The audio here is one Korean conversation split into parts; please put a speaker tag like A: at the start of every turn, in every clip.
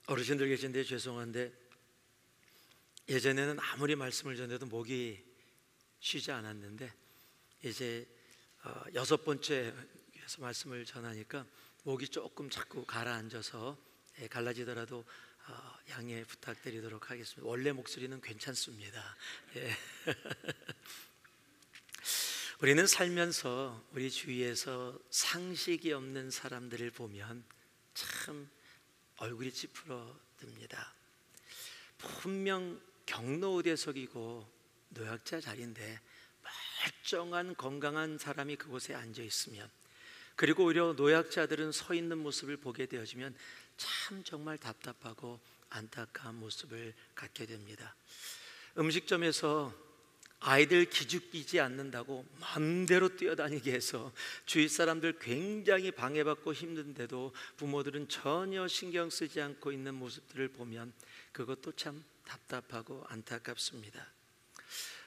A: 어르신들 계신데 죄송한데 예전에는 아무리 말씀을 전해도 목이 쉬지 않았는데 이제 6번째에서 말씀을 전하니까 목이 조금 자꾸 가라앉아서 갈라지더라도 양해 부탁드리도록 하겠습니다. 원래 목소리는 괜찮습니다. 예. 우리는 살면서 우리 주위에서 상식이 없는 사람들을 보면 참 얼굴이 찌푸러집니다. 분명 경로우대석이고 노약자 자리인데 멀쩡한 건강한 사람이 그곳에 앉아 있으면, 그리고 오히려 노약자들은 서 있는 모습을 보게 되어지면 참 정말 답답하고 안타까운 모습을 갖게 됩니다. 음식점에서 아이들 기죽이지 않는다고 마음대로 뛰어다니게 해서 주위 사람들 굉장히 방해받고 힘든데도 부모들은 전혀 신경 쓰지 않고 있는 모습들을 보면 그것도 참 답답하고 안타깝습니다.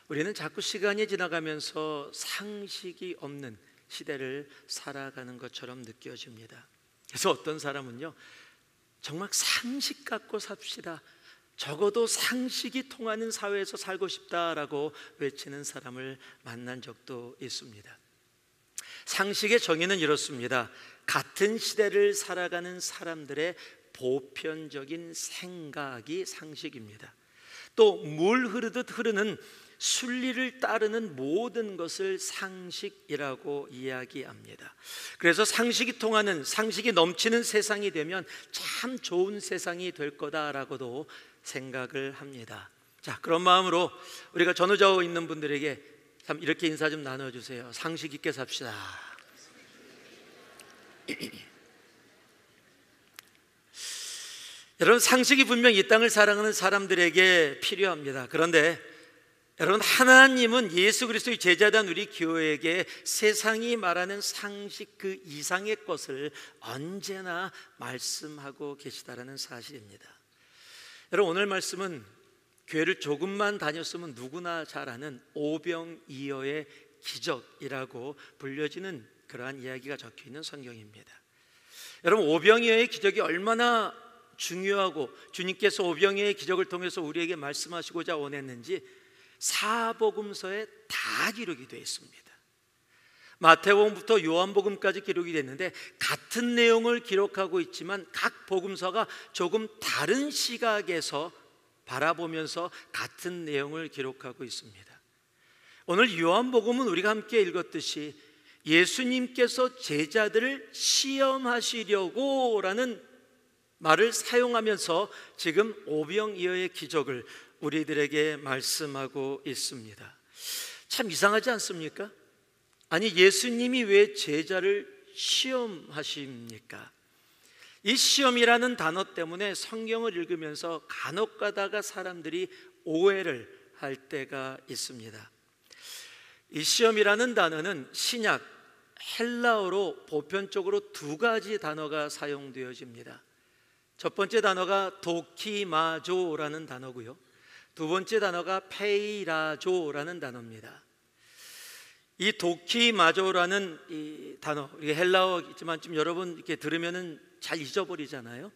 A: 우리는 자꾸 시간이 지나가면서 상식이 없는 시대를 살아가는 것처럼 느껴집니다. 그래서 어떤 사람은요, 정말 상식 갖고 삽시다, 적어도 상식이 통하는 사회에서 살고 싶다라고 외치는 사람을 만난 적도 있습니다. 상식의 정의는 이렇습니다. 같은 시대를 살아가는 사람들의 보편적인 생각이 상식입니다. 또 물 흐르듯 흐르는 순리를 따르는 모든 것을 상식이라고 이야기합니다. 그래서 상식이 통하는, 상식이 넘치는 세상이 되면 참 좋은 세상이 될 거다라고도 생각을 합니다. 자, 그런 마음으로 우리가 전후좌우 있는 분들에게 참 이렇게 인사 좀 나눠주세요. 상식 있게 삽시다. 여러분, 상식이 분명 이 땅을 살아가는 사람들에게 필요합니다. 그런데 여러분, 하나님은 예수 그리스도의 제자된 우리 교회에게 세상이 말하는 상식 그 이상의 것을 언제나 말씀하고 계시다라는 사실입니다. 여러분, 오늘 말씀은 교회를 조금만 다녔으면 누구나 잘 아는 오병이어의 기적이라고 불려지는 그러한 이야기가 적혀있는 성경입니다. 여러분, 오병이어의 기적이 얼마나 중요하고 주님께서 오병이어의 기적을 통해서 우리에게 말씀하시고자 원했는지 사복음서에 다 기록이 되어 있습니다. 마태복음부터 요한복음까지 기록이 됐는데 같은 내용을 기록하고 있지만 각 복음서가 조금 다른 시각에서 바라보면서 같은 내용을 기록하고 있습니다. 오늘 요한복음은 우리가 함께 읽었듯이 예수님께서 제자들을 시험하시려고 라는 말을 사용하면서 지금 오병이어의 기적을 우리들에게 말씀하고 있습니다. 참 이상하지 않습니까? 아니, 예수님이 왜 제자를 시험하십니까? 이 시험이라는 단어 때문에 성경을 읽으면서 간혹 가다가 사람들이 오해를 할 때가 있습니다. 이 시험이라는 단어는 신약 헬라어로 보편적으로 두 가지 단어가 사용되어집니다. 첫 번째 단어가 도키마조라는 단어고요, 두 번째 단어가 페이라조라는 단어입니다. 이 도키마조라는 이 단어, 이게 헬라어이지만 좀 여러분 이렇게 들으면은 잘 잊어버리잖아요.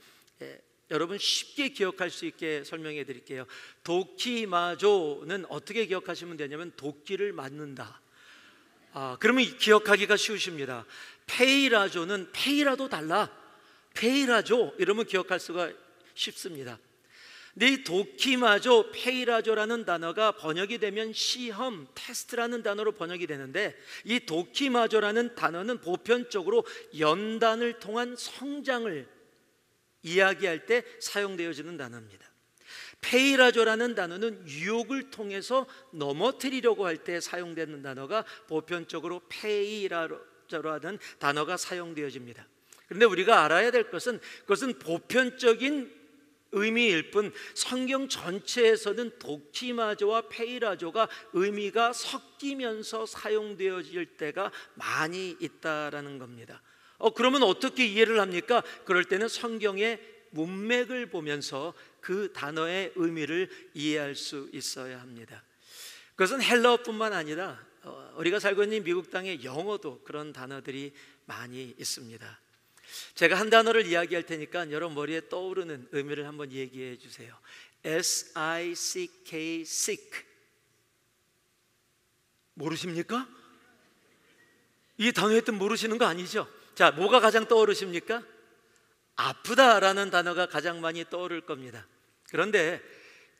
A: 여러분 쉽게 기억할 수 있게 설명해 드릴게요. 도키마조는 어떻게 기억하시면 되냐면 도끼를 맞는다. 그러면 기억하기가 쉬우십니다. 페이라조는 페이라도 달라, 페이라조 이러면 기억할 수가 쉽습니다. 근데 이 도키마조, 페이라조라는 단어가 번역이 되면 시험, 테스트라는 단어로 번역이 되는데 이 도키마조라는 단어는 보편적으로 연단을 통한 성장을 이야기할 때 사용되어지는 단어입니다. 페이라조라는 단어는 유혹을 통해서 넘어뜨리려고 할 때 사용되는 단어가 보편적으로 페이라조라는 단어가 사용되어집니다. 그런데 우리가 알아야 될 것은 그것은 보편적인 의미일 뿐 성경 전체에서는 도키마조와 페이라조가 의미가 섞이면서 사용되어질 때가 많이 있다라는 겁니다. 그러면 어떻게 이해를 합니까? 그럴 때는 성경의 문맥을 보면서 그 단어의 의미를 이해할 수 있어야 합니다. 그것은 헬라어뿐만 아니라 우리가 살고 있는 미국 땅의 영어도 그런 단어들이 많이 있습니다. 제가 한 단어를 이야기할 테니까 여러분 머리에 떠오르는 의미를 한번 얘기해 주세요. S-I-C-K, sick. 모르십니까? 이 단어의 뜻 모르시는 거 아니죠? 자, 뭐가 가장 떠오르십니까? 아프다라는 단어가 가장 많이 떠오를 겁니다. 그런데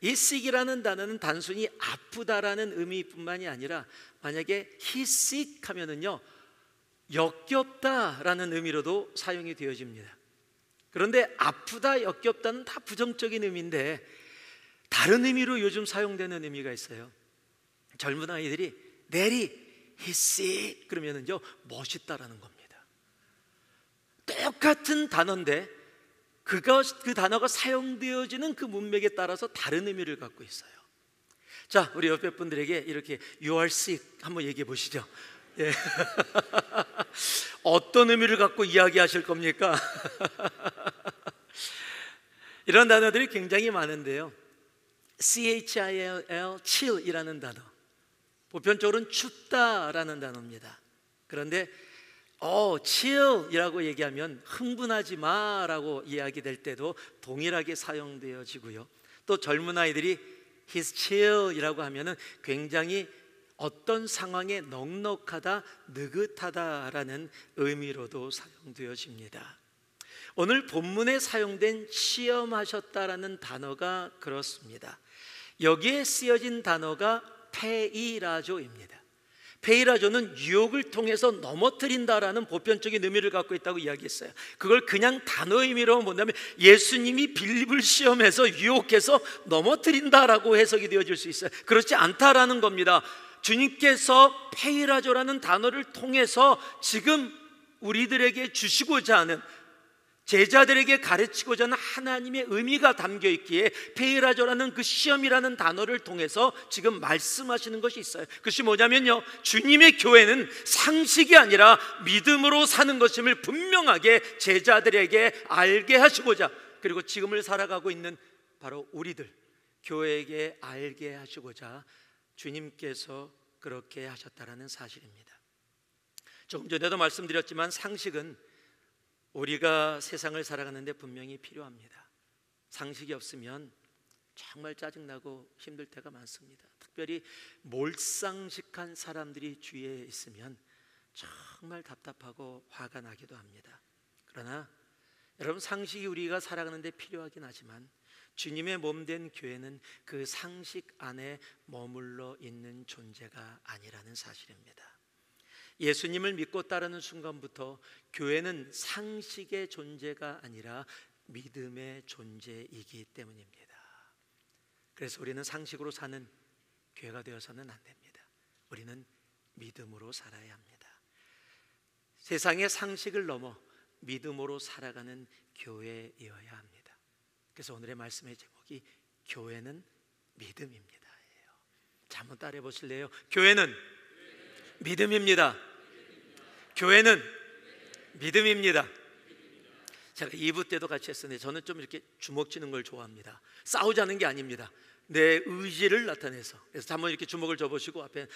A: 이 sick이라는 단어는 단순히 아프다라는 의미뿐만이 아니라 만약에 he sick 하면은요, 역겹다라는 의미로도 사용이 되어집니다. 그런데 아프다, 역겹다는 다 부정적인 의미인데 다른 의미로 요즘 사용되는 의미가 있어요. 젊은 아이들이 내리 he sick 그러면은요, 멋있다라는 겁니다. 똑같은 단어인데 그 단어가 사용되어지는 그 문맥에 따라서 다른 의미를 갖고 있어요. 자, 우리 옆에 분들에게 이렇게 You are sick 한번 얘기해 보시죠. 예. 어떤 의미를 갖고 이야기하실 겁니까? 이런 단어들이 굉장히 많은데요. CHILL, chill이라는 단어, 보편적으로는 춥다라는 단어입니다. 그런데 chill이라고 얘기하면 흥분하지 마라고 이야기될 때도 동일하게 사용되어지고요. 또 젊은 아이들이 he's chill이라고 하면은 굉장히 어떤 상황에 넉넉하다, 느긋하다라는 의미로도 사용되어집니다. 오늘 본문에 사용된 시험하셨다라는 단어가 그렇습니다. 여기에 쓰여진 단어가 페이라조입니다. 페이라조는 유혹을 통해서 넘어뜨린다라는 보편적인 의미를 갖고 있다고 이야기했어요. 그걸 그냥 단어 의미로 본다면 예수님이 빌립을 시험해서 유혹해서 넘어뜨린다라고 해석이 되어질 수 있어요. 그렇지 않다라는 겁니다. 주님께서 페이라조라는 단어를 통해서 지금 우리들에게 주시고자 하는, 제자들에게 가르치고자 하는 하나님의 의미가 담겨 있기에 페이라조라는 그 시험이라는 단어를 통해서 지금 말씀하시는 것이 있어요. 그것이 뭐냐면요, 주님의 교회는 상식이 아니라 믿음으로 사는 것임을 분명하게 제자들에게 알게 하시고자, 그리고 지금을 살아가고 있는 바로 우리들 교회에게 알게 하시고자 주님께서 그렇게 하셨다라는 사실입니다. 조금 전에도 말씀드렸지만 상식은 우리가 세상을 살아가는데 분명히 필요합니다. 상식이 없으면 정말 짜증나고 힘들 때가 많습니다. 특별히 몰상식한 사람들이 주위에 있으면 정말 답답하고 화가 나기도 합니다. 그러나 여러분, 상식이 우리가 살아가는데 필요하긴 하지만 주님의 몸된 교회는 그 상식 안에 머물러 있는 존재가 아니라는 사실입니다. 예수님을 믿고 따르는 순간부터 교회는 상식의 존재가 아니라 믿음의 존재이기 때문입니다. 그래서 우리는 상식으로 사는 교회가 되어서는 안 됩니다. 우리는 믿음으로 살아야 합니다. 세상의 상식을 넘어 믿음으로 살아가는 교회이어야 합니다. 그래서 오늘의 말씀의 제목이 교회는 믿음입니다. 자, 한번 따라해 보실래요? 교회는 믿음입니다. 교회는 믿음입니다. 제가 2부 때도 같이 했었는데 저는 좀 이렇게 주먹 쥐는 걸 좋아합니다. 싸우자는 게 아닙니다. 내 의지를 나타내서. 그래서 한번 이렇게 주먹을 쥐어보시고 앞에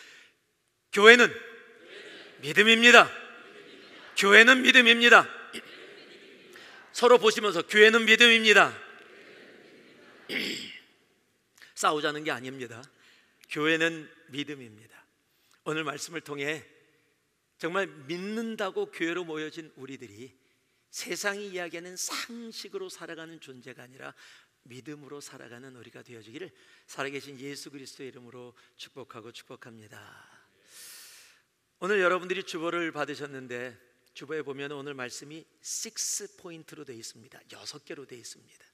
A: 교회는 믿음입니다. 교회는 믿음입니다. 서로 보시면서 교회는 믿음입니다. 싸우자는 게 아닙니다. 교회는 믿음입니다. 오늘 말씀을 통해 정말 믿는다고 교회로 모여진 우리들이 세상이 이야기하는 상식으로 살아가는 존재가 아니라 믿음으로 살아가는 우리가 되어지기를 살아계신 예수 그리스도의 이름으로 축복합니다. 오늘 여러분들이 주보를 받으셨는데 주보에 보면 오늘 말씀이 6포인트로 되어 있습니다. 6개로 되어 있습니다.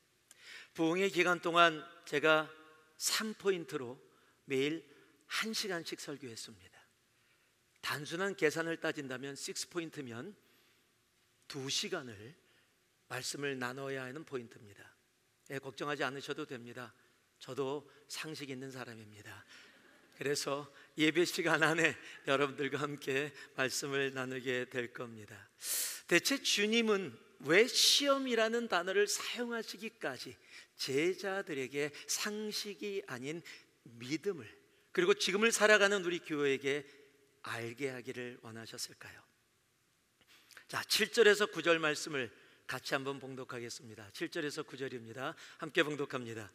A: 부흥의 기간 동안 제가 3포인트로 매일 1시간씩 설교했습니다. 단순한 계산을 따진다면 6포인트면 2시간을 말씀을 나눠야 하는 포인트입니다. 걱정하지 않으셔도 됩니다. 저도 상식 있는 사람입니다. 그래서 예배 시간 안에 여러분들과 함께 말씀을 나누게 될 겁니다. 대체 주님은 왜 시험이라는 단어를 사용하시기까지 제자들에게 상식이 아닌 믿음을, 그리고 지금을 살아가는 우리 교회에게 알게 하기를 원하셨을까요? 자, 7절에서 9절 말씀을 같이 한번 봉독하겠습니다. 7절에서 9절입니다. 함께 봉독합니다.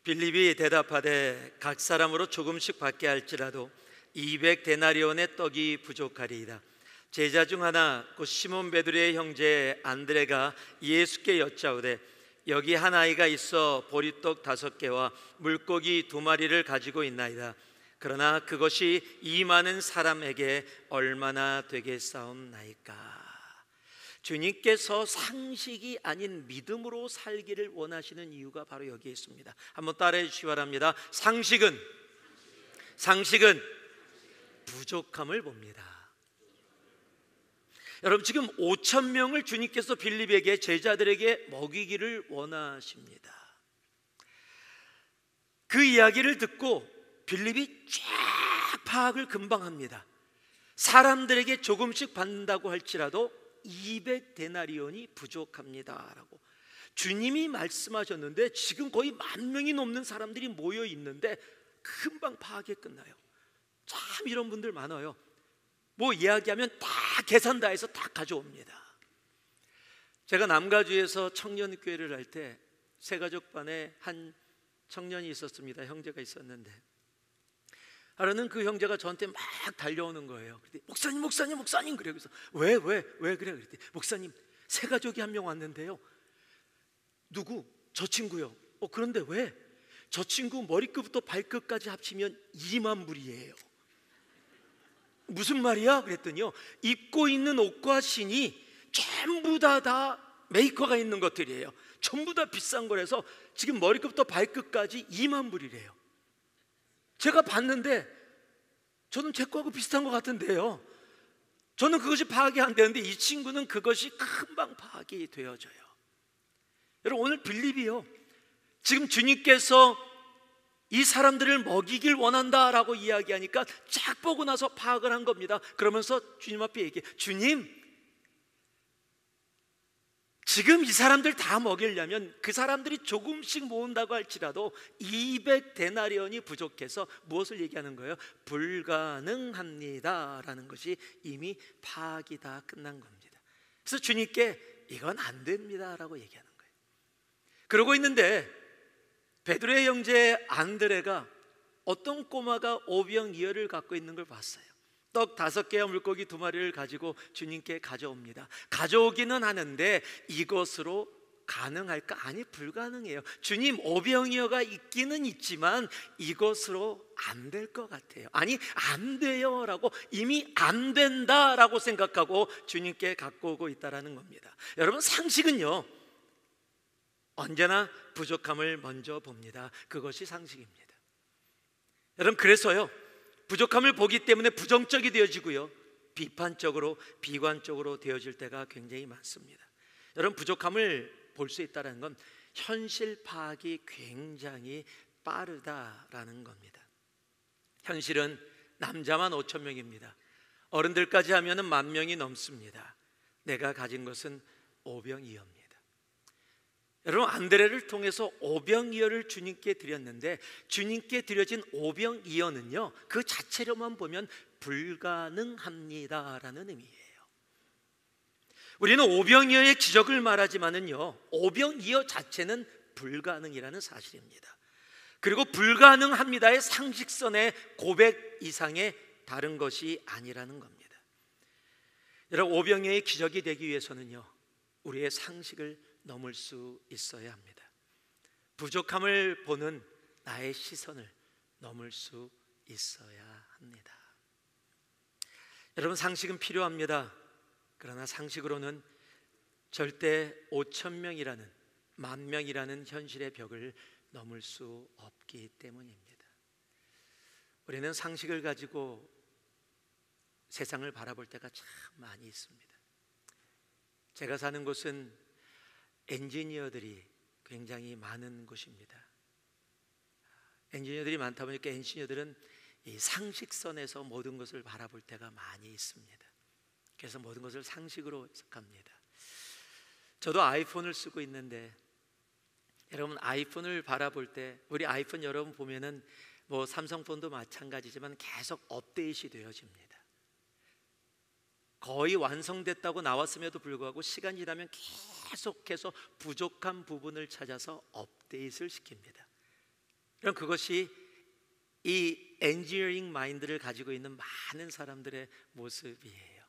A: 빌립이 대답하되 각 사람으로 조금씩 받게 할지라도 200데나리온의 떡이 부족하리이다. 제자 중 하나 곧 시몬 베드로의 형제 안드레가 예수께 여짜오되 여기 한 아이가 있어 보리떡 5개와 물고기 2마리를 가지고 있나이다. 그러나 그것이 이 많은 사람에게 얼마나 되겠사옵나이까. 주님께서 상식이 아닌 믿음으로 살기를 원하시는 이유가 바로 여기에 있습니다. 한번 따라해 주시기 바랍니다. 상식은 부족함을 봅니다. 여러분, 지금 5,000명을 주님께서 빌립에게, 제자들에게 먹이기를 원하십니다. 그 이야기를 듣고 빌립이 쫙 파악을 금방 합니다. 사람들에게 조금씩 받는다고 할지라도 200데나리온이 부족합니다라고 주님이 말씀하셨는데, 지금 거의 10,000명이 넘는 사람들이 모여 있는데 금방 파악이 끝나요. 참 이런 분들 많아요. 뭐 이야기하면 다 계산 다 해서 다 가져옵니다. 제가 남가주에서 청년교회를 할 때 새가족반에 한 청년이 있었습니다. 형제가 있었는데 하루는 그 형제가 저한테 막 달려오는 거예요. 그랬더니 목사님 그래. 그래서 왜 그래? 그랬더니 목사님, 새가족이 한 명 왔는데요. 누구? 저 친구요. 그런데 왜? 저 친구 머리끝부터 발끝까지 합치면 2만 불이에요. 무슨 말이야? 그랬더니요, 입고 있는 옷과 신이 전부 다 메이커가 있는 것들이에요. 전부 다 비싼 거라서 지금 머리끝부터 발끝까지 2만 불이래요. 제가 봤는데 저는 제 거하고 비슷한 것 같은데요. 저는 그것이 파악이 안 되는데 이 친구는 그것이 금방 파악이 되어져요. 여러분, 오늘 빌립이요, 지금 주님께서 이 사람들을 먹이길 원한다라고 이야기하니까 쫙 보고 나서 파악을 한 겁니다. 그러면서 주님 앞에 얘기해. 주님, 지금 이 사람들 다 먹이려면 그 사람들이 조금씩 모은다고 할지라도 200데나리온이 부족해서 무엇을 얘기하는 거예요? 불가능합니다라는 것이 이미 파악이 다 끝난 겁니다. 그래서 주님께 이건 안 됩니다라고 얘기하는 거예요. 그러고 있는데 베드로의 형제 안드레가 어떤 꼬마가 오병이어를 갖고 있는 걸 봤어요. 떡 5개와 물고기 2마리를 가지고 주님께 가져옵니다. 가져오기는 하는데 이것으로 가능할까? 아니, 불가능해요. 주님, 오병이어가 있기는 있지만 이것으로 안 될 것 같아요. 아니, 안 돼요 라고, 이미 안 된다라고 생각하고 주님께 갖고 오고 있다는 겁니다. 여러분, 상식은요, 언제나 부족함을 먼저 봅니다. 그것이 상식입니다. 여러분, 그래서요, 부족함을 보기 때문에 부정적이 되어지고요, 비판적으로, 비관적으로 되어질 때가 굉장히 많습니다. 여러분, 부족함을 볼 수 있다는 건 현실 파악이 굉장히 빠르다라는 겁니다. 현실은 남자만 5,000명입니다. 어른들까지 하면 10,000명이 넘습니다. 내가 가진 것은 오병이어입니다. 여러분, 안드레를 통해서 오병이어를 주님께 드렸는데 주님께 드려진 오병이어는요, 그 자체로만 보면 불가능합니다라는 의미예요. 우리는 오병이어의 기적을 말하지만은요, 오병이어 자체는 불가능이라는 사실입니다. 그리고 불가능합니다의 상식선의 고백 이상의 다른 것이 아니라는 겁니다. 여러분, 오병이어의 기적이 되기 위해서는요, 우리의 상식을 넘을 수 있어야 합니다. 부족함을 보는 나의 시선을 넘을 수 있어야 합니다. 여러분, 상식은 필요합니다. 그러나 상식으로는 절대 5,000명이라는, 10,000명이라는 현실의 벽을 넘을 수 없기 때문입니다. 우리는 상식을 가지고 세상을 바라볼 때가 참 많이 있습니다. 제가 사는 곳은 엔지니어들이 굉장히 많은 곳입니다. 엔지니어들이 많다 보니까 엔지니어들은 이 상식선에서 모든 것을 바라볼 때가 많이 있습니다. 그래서 모든 것을 상식으로 해석합니다. 저도 아이폰을 쓰고 있는데 여러분, 아이폰을 바라볼 때, 우리 아이폰 여러분 보면은 뭐 삼성폰도 마찬가지지만 계속 업데이트이 되어집니다. 거의 완성됐다고 나왔음에도 불구하고 시간이 지나면 계속해서 부족한 부분을 찾아서 업데이트를 시킵니다. 그럼 그것이 이 엔지니어링 마인드를 가지고 있는 많은 사람들의 모습이에요.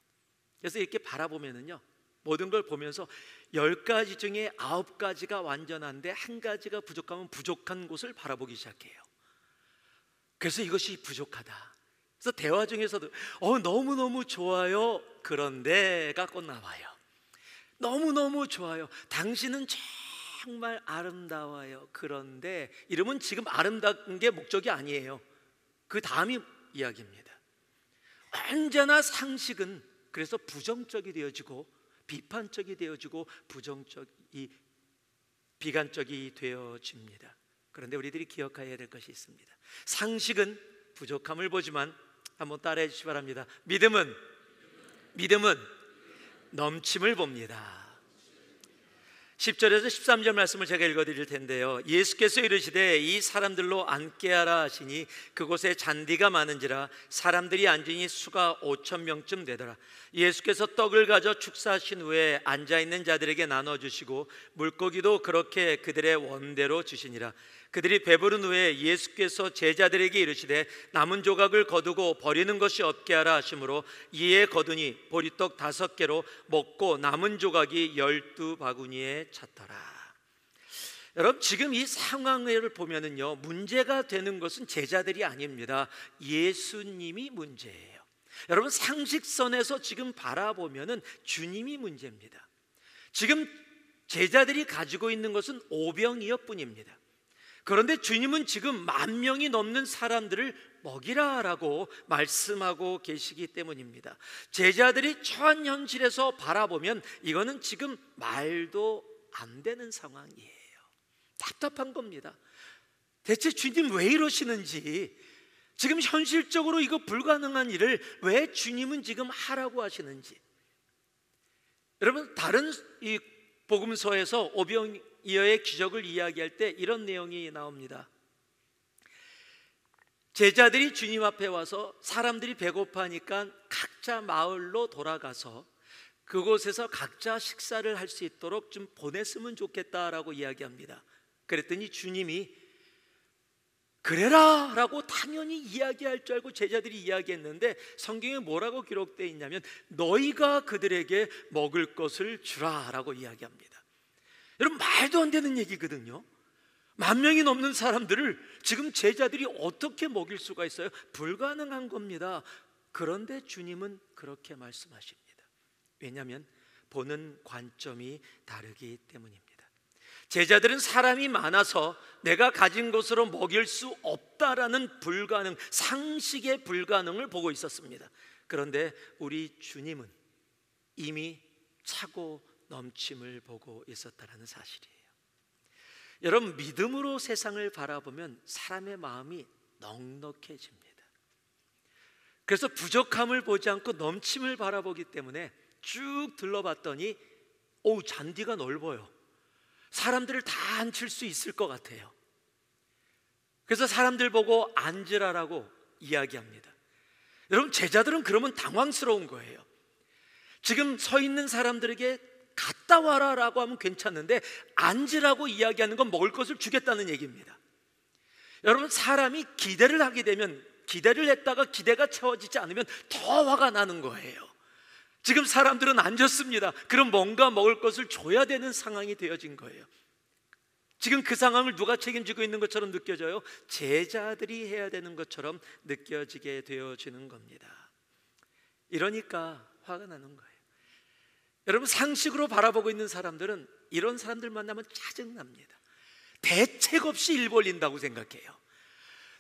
A: 그래서 이렇게 바라보면은요, 모든 걸 보면서 10가지 중에 9가지가 완전한데 한 가지가 부족하면 부족한 곳을 바라보기 시작해요. 그래서 이것이 부족하다. 그래서 대화 중에서도 너무너무 좋아요, 그런데가 꼭 나와요. 너무너무 좋아요, 당신은 정말 아름다워요, 그런데 이러면 지금 아름다운 게 목적이 아니에요. 그 다음이 이야기입니다. 언제나 상식은 그래서 부정적이 되어지고 비판적이 되어지고 비관적이 되어집니다. 그런데 우리들이 기억해야 될 것이 있습니다. 상식은 부족함을 보지만, 한번 따라해 주시기 바랍니다. 믿음은 넘침을 봅니다. 10절에서 13절 말씀을 제가 읽어드릴 텐데요, 예수께서 이르시되 이 사람들로 앉게 하라 하시니 그곳에 잔디가 많은지라 사람들이 앉으니 수가 5,000명쯤 되더라. 예수께서 떡을 가져 축사하신 후에 앉아있는 자들에게 나눠주시고 물고기도 그렇게 그들의 원대로 주시니라. 그들이 배부른 후에 예수께서 제자들에게 이르시되 남은 조각을 거두고 버리는 것이 없게 하라 하시므로 이에 거두니 보리떡 5개로 먹고 남은 조각이 12바구니에 찼더라. 여러분, 지금 이 상황을 보면은요, 문제가 되는 것은 제자들이 아닙니다. 예수님이 문제예요. 여러분, 상식선에서 지금 바라보면은 주님이 문제입니다. 지금 제자들이 가지고 있는 것은 오병이어 뿐입니다. 그런데 주님은 지금 10,000명이 넘는 사람들을 먹이라라고 말씀하고 계시기 때문입니다. 제자들이 처한 현실에서 바라보면 이거는 지금 말도 안 되는 상황이에요. 답답한 겁니다. 대체 주님 왜 이러시는지, 지금 현실적으로 이거 불가능한 일을 왜 주님은 지금 하라고 하시는지. 여러분, 다른 이 복음서에서 오병이어의 기적을 이야기할 때 이런 내용이 나옵니다. 제자들이 주님 앞에 와서 사람들이 배고파하니까 각자 마을로 돌아가서 그곳에서 각자 식사를 할 수 있도록 좀 보냈으면 좋겠다라고 이야기합니다. 그랬더니 주님이 그래라 라고 당연히 이야기할 줄 알고 제자들이 이야기했는데, 성경에 뭐라고 기록되어 있냐면 너희가 그들에게 먹을 것을 주라 라고 이야기합니다. 여러분, 말도 안 되는 얘기거든요. 10,000명이 넘는 사람들을 지금 제자들이 어떻게 먹일 수가 있어요? 불가능한 겁니다. 그런데 주님은 그렇게 말씀하십니다. 왜냐하면 보는 관점이 다르기 때문입니다. 제자들은 사람이 많아서 내가 가진 것으로 먹일 수 없다라는 불가능, 상식의 불가능을 보고 있었습니다. 그런데 우리 주님은 이미 차고 넘침을 보고 있었다는 사실이에요. 여러분, 믿음으로 세상을 바라보면 사람의 마음이 넉넉해집니다. 그래서 부족함을 보지 않고 넘침을 바라보기 때문에 쭉 둘러봤더니 잔디가 넓어요. 사람들을 다 앉힐 수 있을 것 같아요. 그래서 사람들 보고 앉으라라고 이야기합니다. 여러분, 제자들은 그러면 당황스러운 거예요. 지금 서 있는 사람들에게 갔다 와라 라고 하면 괜찮은데 앉으라고 이야기하는 건 먹을 것을 주겠다는 얘기입니다. 여러분, 사람이 기대를 하게 되면, 기대를 했다가 기대가 채워지지 않으면 더 화가 나는 거예요. 지금 사람들은 앉았습니다. 그럼 뭔가 먹을 것을 줘야 되는 상황이 되어진 거예요. 지금 그 상황을 누가 책임지고 있는 것처럼 느껴져요? 제자들이 해야 되는 것처럼 느껴지게 되어지는 겁니다. 이러니까 화가 나는 거예요. 여러분, 상식으로 바라보고 있는 사람들은 이런 사람들 만나면 짜증납니다. 대책 없이 일 벌린다고 생각해요.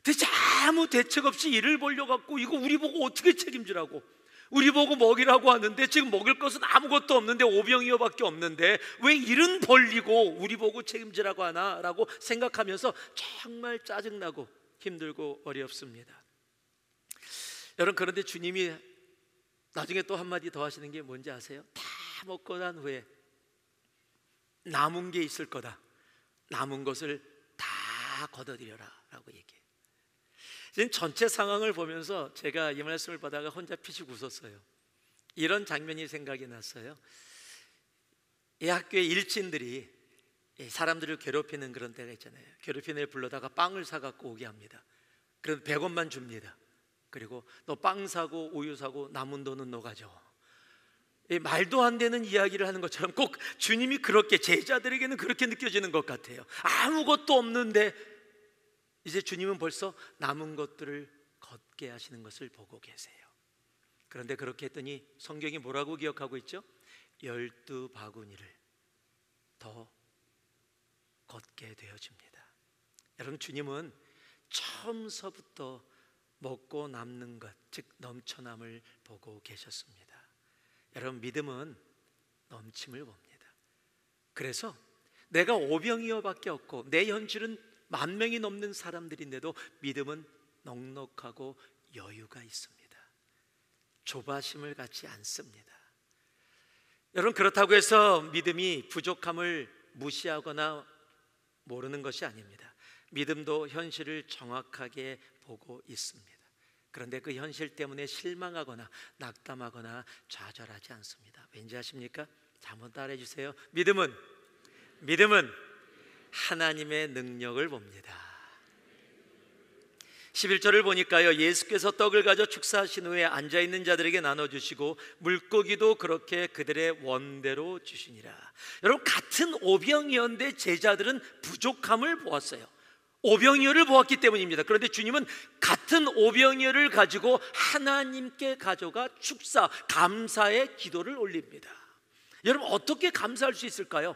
A: 대체 아무 대책 없이 일을 벌려갖고 이거 우리 보고 어떻게 책임지라고, 우리 보고 먹이라고 하는데 지금 먹을 것은 아무것도 없는데 오병이어밖에 없는데 왜 일은 벌리고 우리 보고 책임지라고 하나 라고 생각하면서 정말 짜증나고 힘들고 어렵습니다. 여러분, 그런데 주님이 나중에 또 한마디 더 하시는 게 뭔지 아세요? 다 먹고 난 후에 남은 게 있을 거다. 남은 것을 다 걷어들여라 라고 얘기해요. 지금 전체 상황을 보면서 제가 이 말씀을 받다가 혼자 피식 웃었어요. 이런 장면이 생각이 났어요. 이 학교의 일진들이 사람들을 괴롭히는 그런 때가 있잖아요. 괴롭히는 애 불러다가 빵을 사갖고 오게 합니다. 그래도 100원만 줍니다. 그리고 너 빵 사고 우유 사고 남은 돈은 너 가져와. 말도 안 되는 이야기를 하는 것처럼 꼭 주님이 그렇게, 제자들에게는 그렇게 느껴지는 것 같아요. 아무것도 없는데 이제 주님은 벌써 남은 것들을 걷게 하시는 것을 보고 계세요. 그런데 그렇게 했더니 성경이 뭐라고 기억하고 있죠? 12바구니를 더 걷게 되어줍니다. 여러분, 주님은 처음서부터 먹고 남는 것, 즉 넘쳐남을 보고 계셨습니다. 여러분, 믿음은 넘침을 봅니다. 그래서 내가 오병이어밖에 없고 내 현실은 10,000명이 넘는 사람들인데도 믿음은 넉넉하고 여유가 있습니다. 조바심을 갖지 않습니다. 여러분, 그렇다고 해서 믿음이 부족함을 무시하거나 모르는 것이 아닙니다. 믿음도 현실을 정확하게 보고 있습니다. 그런데 그 현실 때문에 실망하거나 낙담하거나 좌절하지 않습니다. 왠지 아십니까? 자, 한번 따라해 주세요. 믿음은 하나님의 능력을 봅니다. 11절을 보니까요, 예수께서 떡을 가져 축사하신 후에 앉아있는 자들에게 나눠주시고 물고기도 그렇게 그들의 원대로 주시니라. 여러분, 같은 오병이어인데 제자들은 부족함을 보았어요. 오병이어를 보았기 때문입니다. 그런데 주님은 같은 오병이어를 가지고 하나님께 가져가 축사, 감사의 기도를 올립니다. 여러분, 어떻게 감사할 수 있을까요?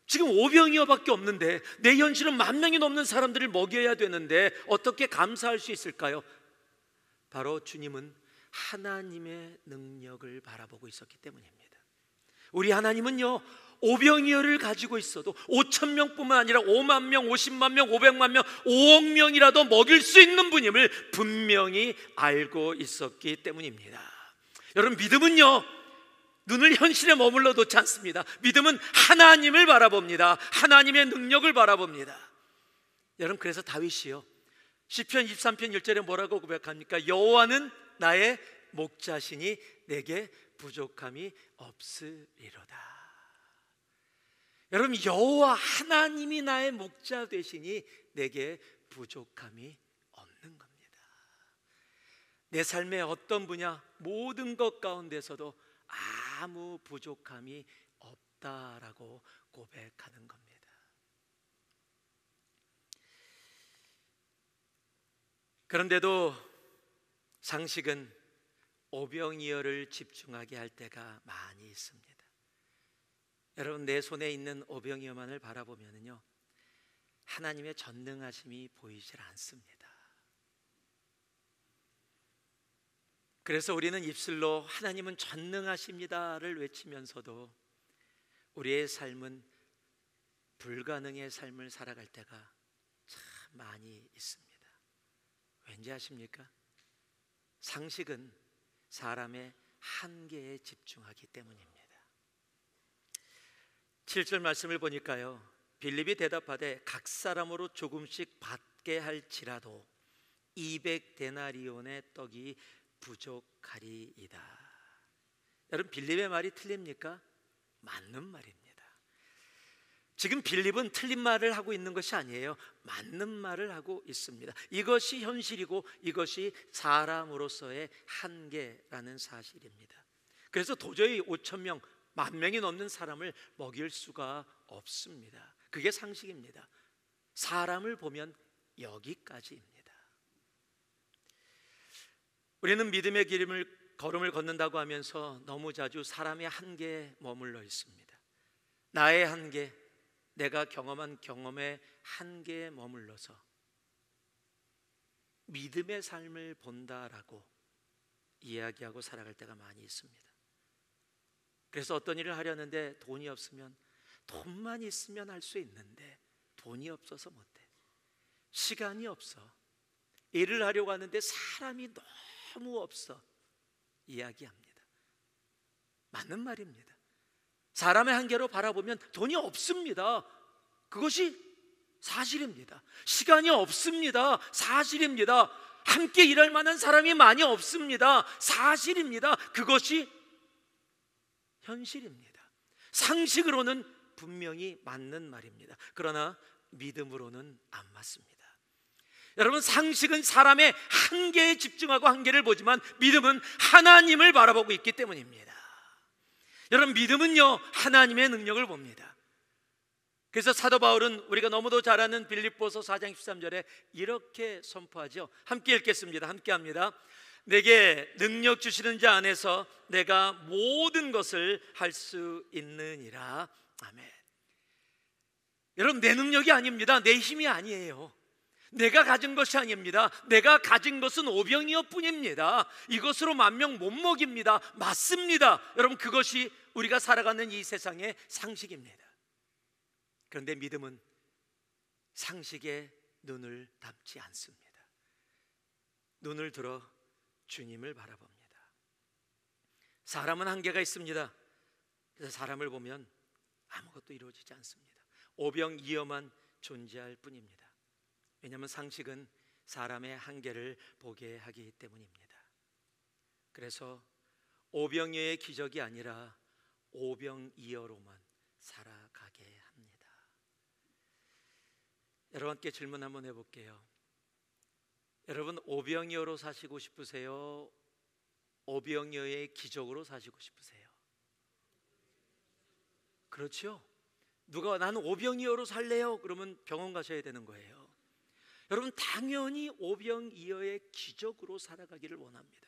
A: 지금 오병이어밖에 없는데 내 현실은 10,000명이 넘는 사람들을 먹여야 되는데 어떻게 감사할 수 있을까요? 바로 주님은 하나님의 능력을 바라보고 있었기 때문입니다. 우리 하나님은요, 오병이어를 가지고 있어도 5,000명뿐만 아니라 50,000명, 500,000명, 500만 명, 5억 명이라도 먹일 수 있는 분임을 분명히 알고 있었기 때문입니다. 여러분, 믿음은요, 눈을 현실에 머물러 놓지 않습니다. 믿음은 하나님을 바라봅니다. 하나님의 능력을 바라봅니다. 여러분, 그래서 다윗이요, 시편 23편 1절에 뭐라고 고백합니까? 여호와는 나의 목자시니 내게 부족함이 없으리로다. 여러분, 여호와 하나님이 나의 목자 되시니 내게 부족함이 없는 겁니다. 내 삶의 어떤 분야, 모든 것 가운데서도 아무 부족함이 없다라고 고백하는 겁니다. 그런데도 상식은 오병이어를 집중하게 할 때가 많이 있습니다. 여러분, 내 손에 있는 오병이어만을 바라보면요, 하나님의 전능하심이 보이질 않습니다. 그래서 우리는 입술로 하나님은 전능하십니다를 외치면서도 우리의 삶은 불가능의 삶을 살아갈 때가 참 많이 있습니다. 왠지 아십니까? 상식은 사람의 한계에 집중하기 때문입니다. 7절 말씀을 보니까요, 빌립이 대답하되 각 사람으로 조금씩 받게 할지라도 200데나리온의 떡이 부족하리이다. 여러분, 빌립의 말이 틀립니까? 맞는 말입니다. 지금 빌립은 틀린 말을 하고 있는 것이 아니에요. 맞는 말을 하고 있습니다. 이것이 현실이고 이것이 사람으로서의 한계라는 사실입니다. 그래서 도저히 5,000명, 10,000명이 넘는 사람을 먹일 수가 없습니다. 그게 상식입니다. 사람을 보면 여기까지입니다. 우리는 믿음의 걸음을 걷는다고 하면서 너무 자주 사람의 한계에 머물러 있습니다. 나의 한계, 내가 경험한 경험의 한계에 머물러서 믿음의 삶을 본다라고 이야기하고 살아갈 때가 많이 있습니다. 그래서 어떤 일을 하려는데 돈이 없으면, 돈만 있으면 할 수 있는데 돈이 없어서 못해. 시간이 없어. 일을 하려고 하는데 사람이 너무 없어. 이야기합니다. 맞는 말입니다. 사람의 한계로 바라보면 돈이 없습니다. 그것이 사실입니다. 시간이 없습니다. 사실입니다. 함께 일할 만한 사람이 많이 없습니다. 사실입니다. 그것이 현실입니다. 상식으로는 분명히 맞는 말입니다. 그러나 믿음으로는 안 맞습니다. 여러분, 상식은 사람의 한계에 집중하고 한계를 보지만 믿음은 하나님을 바라보고 있기 때문입니다. 여러분, 믿음은요 하나님의 능력을 봅니다. 그래서 사도 바울은 우리가 너무도 잘 아는 빌립보서 4장 13절에 이렇게 선포하죠. 함께 읽겠습니다. 함께 합니다. 내게 능력 주시는 자 안에서 내가 모든 것을 할 수 있느니라. 아멘. 여러분, 내 능력이 아닙니다. 내 힘이 아니에요. 내가 가진 것이 아닙니다. 내가 가진 것은 오병이어 뿐입니다. 이것으로 만명 못 먹입니다. 맞습니다. 여러분, 그것이 우리가 살아가는 이 세상의 상식입니다. 그런데 믿음은 상식에 눈을 담지 않습니다. 눈을 들어 주님을 바라봅니다. 사람은 한계가 있습니다. 그래서 사람을 보면 아무것도 이루어지지 않습니다. 오병이어만 존재할 뿐입니다. 왜냐하면 상식은 사람의 한계를 보게 하기 때문입니다. 그래서 오병이어의 기적이 아니라 오병이어로만 살아가게 합니다. 여러분께 질문 한번 해볼게요. 여러분, 오병이어로 사시고 싶으세요? 오병이어의 기적으로 사시고 싶으세요? 그렇죠? 누가 나는 오병이어로 살래요? 그러면 병원 가셔야 되는 거예요. 여러분, 당연히 오병이어의 기적으로 살아가기를 원합니다.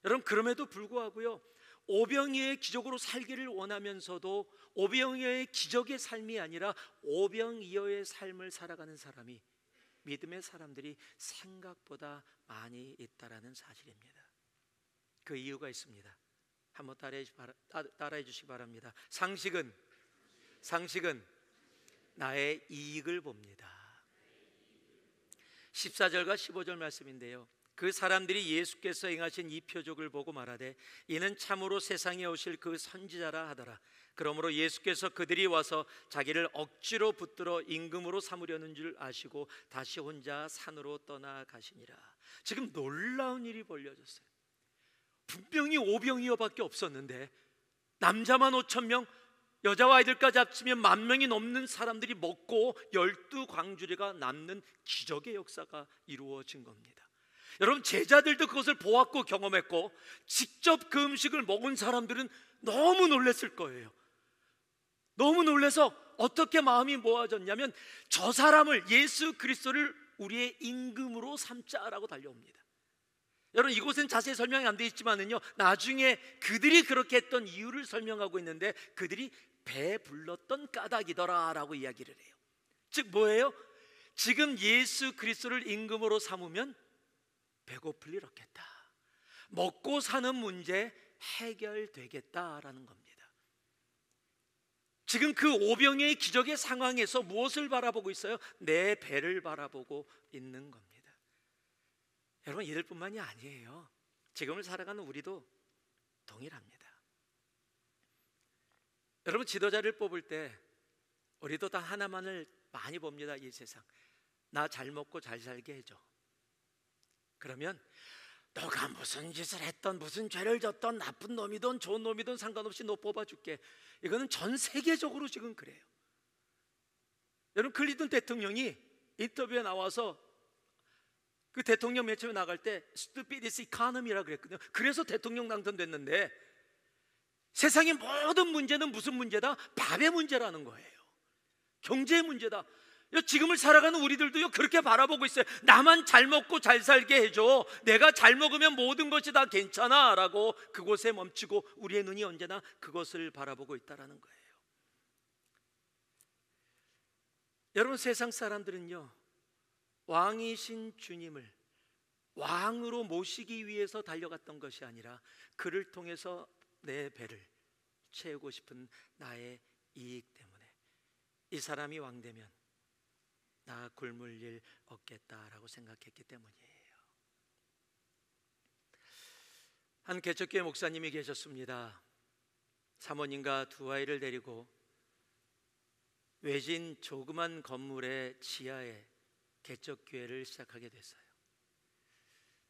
A: 여러분, 그럼에도 불구하고요, 오병이어의 기적으로 살기를 원하면서도 오병이어의 기적의 삶이 아니라 오병이어의 삶을 살아가는 사람이, 믿음의 사람들이 생각보다 많이 있다라는 사실입니다. 그 이유가 있습니다. 한번 따라해 주시기 바랍니다. 상식은 나의 이익을 봅니다. 14절과 15절 말씀인데요, 그 사람들이 예수께서 행하신 이 표적을 보고 말하되 이는 참으로 세상에 오실 그 선지자라 하더라. 그러므로 예수께서 그들이 와서 자기를 억지로 붙들어 임금으로 삼으려는 줄 아시고 다시 혼자 산으로 떠나가시니라. 지금 놀라운 일이 벌어졌어요. 분명히 오병이어밖에 없었는데 남자만 5,000명, 여자와 아이들까지 합치면 10,000명이 넘는 사람들이 먹고 12광주리가 남는 기적의 역사가 이루어진 겁니다. 여러분, 제자들도 그것을 보았고 경험했고 직접 그 음식을 먹은 사람들은 너무 놀랐을 거예요. 너무 놀라서 어떻게 마음이 모아졌냐면 저 사람을, 예수 그리스도를 우리의 임금으로 삼자라고 달려옵니다. 여러분, 이곳은 자세히 설명이 안 돼 있지만은요, 나중에 그들이 그렇게 했던 이유를 설명하고 있는데 그들이 배 불렀던 까닭이더라라고 이야기를 해요. 즉 뭐예요? 지금 예수 그리스도를 임금으로 삼으면 배고플 일 없겠다, 먹고 사는 문제 해결되겠다라는 겁니다. 지금 그 오병이어의 기적의 상황에서 무엇을 바라보고 있어요? 내 배를 바라보고 있는 겁니다. 여러분, 이들뿐만이 아니에요. 지금을 살아가는 우리도 동일합니다. 여러분, 지도자를 뽑을 때 우리도 다 하나만을 많이 봅니다. 이 세상, 나 잘 먹고 잘 살게 해줘. 그러면 너가 무슨 짓을 했던, 무슨 죄를 졌던, 나쁜 놈이든 좋은 놈이든 상관없이 너 뽑아줄게. 이거는 전 세계적으로 지금 그래요. 여러분, 클린턴 대통령이 인터뷰에 나와서 그 대통령 맨 처음에 나갈 때 stupidest economy라고 그랬거든요. 그래서 대통령 당선됐는데 세상의 모든 문제는 무슨 문제다? 밥의 문제라는 거예요. 경제의 문제다. 지금을 살아가는 우리들도요, 그렇게 바라보고 있어요. 나만 잘 먹고 잘 살게 해줘, 내가 잘 먹으면 모든 것이 다 괜찮아 라고 그곳에 멈추고 우리의 눈이 언제나 그것을 바라보고 있다는 거예요. 여러분, 세상 사람들은요, 왕이신 주님을 왕으로 모시기 위해서 달려갔던 것이 아니라 그를 통해서 내 배를 채우고 싶은 나의 이익 때문에, 이 사람이 왕 되면 나 굶을 일 없겠다라고 생각했기 때문이에요. 한 개척교회 목사님이 계셨습니다. 사모님과 두 아이를 데리고 외진 조그만 건물의 지하에 개척교회를 시작하게 됐어요.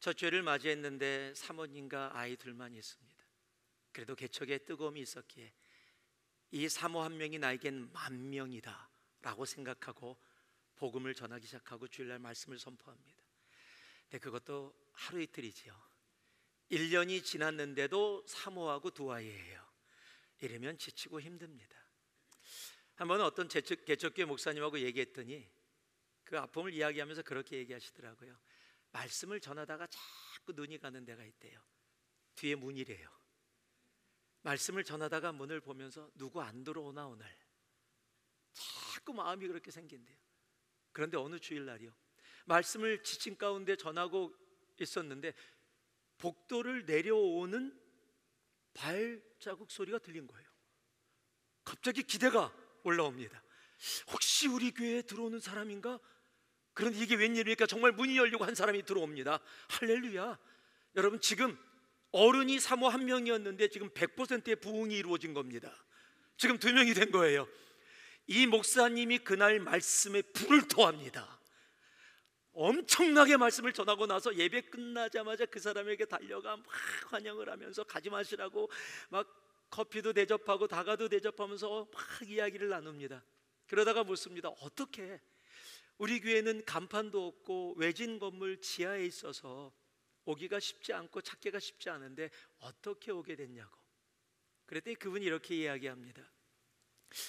A: 첫 주일을 맞이했는데 사모님과 아이 둘만 있습니다. 그래도 개척에 뜨거움이 있었기에 이 사모 한 명이 나에겐 만 명이다 라고 생각하고 복음을 전하기 시작하고 주일날 말씀을 선포합니다. 근데 그것도 하루 이틀이지요. 1년이 지났는데도 사모하고 두 아이예요. 이러면 지치고 힘듭니다. 한번 어떤 개척교회 목사님하고 얘기했더니 그 아픔을 이야기하면서 그렇게 얘기하시더라고요. 말씀을 전하다가 자꾸 눈이 가는 데가 있대요. 뒤에 문이래요. 말씀을 전하다가 문을 보면서 누구 안 들어오나 오늘. 자꾸 마음이 그렇게 생긴대요. 그런데 어느 주일날이요, 말씀을 지친 가운데 전하고 있었는데 복도를 내려오는 발자국 소리가 들린 거예요. 갑자기 기대가 올라옵니다. 혹시 우리 교회에 들어오는 사람인가? 그런데 이게 웬일입니까? 정말 문이 열리고 한 사람이 들어옵니다. 할렐루야. 여러분, 지금 어른이 사모 한 명이었는데 지금 100%의 부흥이 이루어진 겁니다. 지금 2명이 된 거예요. 이 목사님이 그날 말씀에 불을 토합니다. 엄청나게 말씀을 전하고 나서 예배 끝나자마자 그 사람에게 달려가 막 환영을 하면서 가지 마시라고 막 커피도 대접하고 다가도 대접하면서 막 이야기를 나눕니다. 그러다가 묻습니다. 어떻게 우리 교회는 간판도 없고 외진 건물 지하에 있어서 오기가 쉽지 않고 찾기가 쉽지 않은데 어떻게 오게 됐냐고. 그랬더니 그분이 이렇게 이야기합니다.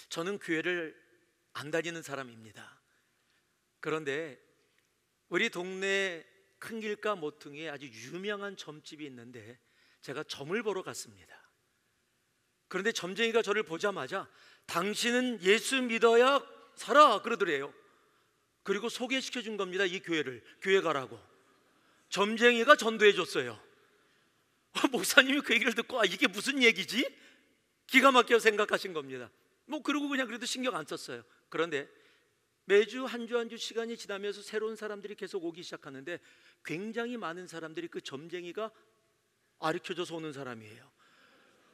A: 저는 교회를 안 다니는 사람입니다. 그런데 우리 동네 큰 길가 모퉁이에 아주 유명한 점집이 있는데 제가 점을 보러 갔습니다. 그런데 점쟁이가 저를 보자마자 당신은 예수 믿어야 살아 그러더래요. 그리고 소개시켜 준 겁니다. 이 교회를, 교회 가라고. 점쟁이가 전도해 줬어요. 목사님이 그 얘기를 듣고 이게 무슨 얘기지? 기가 막혀 생각하신 겁니다. 그러고 그냥 그래도 신경 안 썼어요. 그런데 매주 한 주 한 주 시간이 지나면서 새로운 사람들이 계속 오기 시작하는데 굉장히 많은 사람들이 그 점쟁이가 가르쳐줘서 오는 사람이에요.